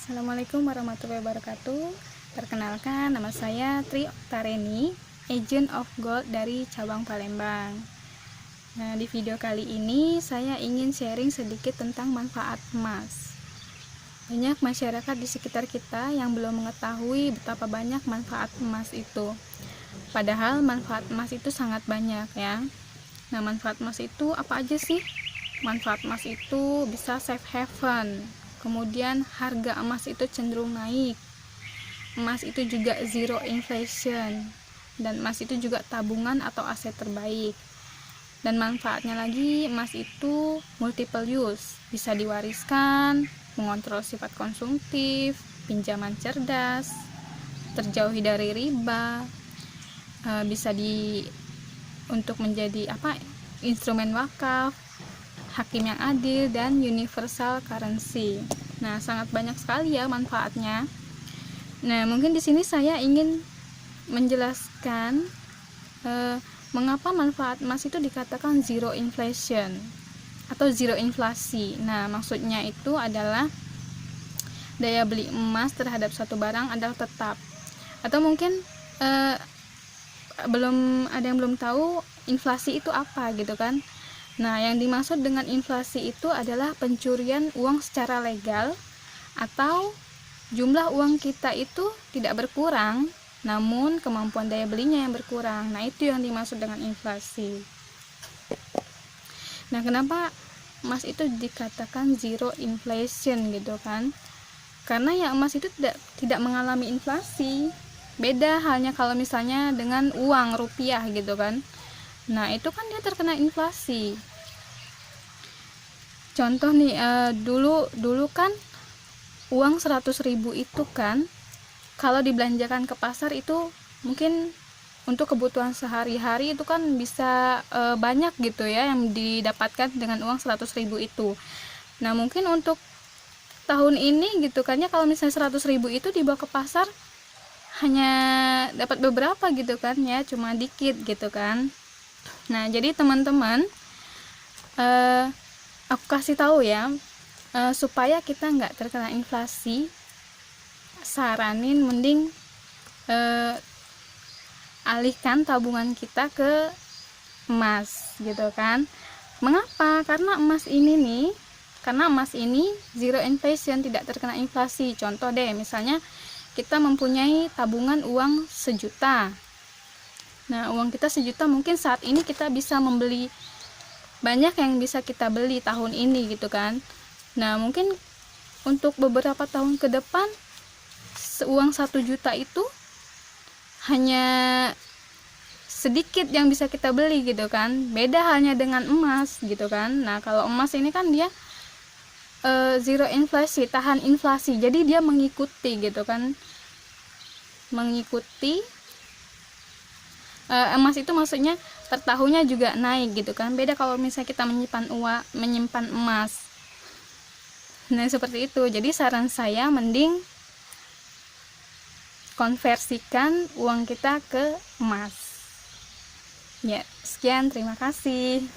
Assalamualaikum warahmatullahi wabarakatuh. Perkenalkan, nama saya Tri Oktareni, Agent of Gold dari cabang Palembang. Nah, di video kali ini saya ingin sharing sedikit tentang manfaat emas. Banyak masyarakat di sekitar kita yang belum mengetahui betapa banyak manfaat emas itu. Padahal manfaat emas itu sangat banyak ya. Nah, manfaat emas itu apa aja sih? Manfaat emas itu bisa safe haven. Kemudian harga emas itu cenderung naik. Emas itu juga zero inflation. Dan emas itu juga tabungan atau aset terbaik. Dan manfaatnya lagi, emas itu multiple use. Bisa diwariskan, mengontrol sifat konsumtif, pinjaman cerdas, terjauhi dari riba, bisa untuk menjadi instrumen wakaf, hakim yang adil, dan universal currency. Nah, sangat banyak sekali ya manfaatnya. Nah, mungkin di sini saya ingin menjelaskan mengapa manfaat emas itu dikatakan zero inflation atau zero inflasi. Nah, maksudnya itu adalah daya beli emas terhadap suatu barang adalah tetap. Atau mungkin ada yang belum tahu inflasi itu apa gitu kan. Nah, yang dimaksud dengan inflasi itu adalah pencurian uang secara legal atau jumlah uang kita itu tidak berkurang, namun kemampuan daya belinya yang berkurang. Nah, itu yang dimaksud dengan inflasi. Nah, kenapa emas itu dikatakan zero inflation gitu kan? Karena ya emas itu tidak mengalami inflasi. Beda halnya kalau misalnya dengan uang rupiah gitu kan. Nah, itu kan dia terkena inflasi. Contoh nih, dulu kan uang 100.000 itu kan kalau dibelanjakan ke pasar itu mungkin untuk kebutuhan sehari-hari itu kan bisa banyak gitu ya yang didapatkan dengan uang 100.000 itu. Nah, mungkin untuk tahun ini gitu kan ya, kalau misalnya 100.000 itu dibawa ke pasar hanya dapat beberapa gitu kan ya, cuma dikit gitu kan. Nah, jadi teman-teman, aku kasih tahu ya, supaya kita nggak terkena inflasi, saranin mending alihkan tabungan kita ke emas gitu kan. Mengapa? Karena emas ini zero inflation, tidak terkena inflasi. Contoh deh, misalnya kita mempunyai tabungan uang 1 juta. Nah, uang kita 1 juta, mungkin saat ini kita bisa membeli banyak yang bisa kita beli tahun ini gitu kan. Nah, mungkin untuk beberapa tahun ke depan uang 1 juta itu hanya sedikit yang bisa kita beli gitu kan. Beda halnya dengan emas gitu kan. Nah, kalau emas ini kan dia zero inflasi, tahan inflasi. Jadi dia mengikuti gitu kan. Mengikuti emas itu maksudnya per tahunnya juga naik gitu kan. Beda kalau misalnya kita menyimpan emas. Nah, seperti itu. Jadi saran saya mending konversikan uang kita ke emas. Ya, sekian, terima kasih.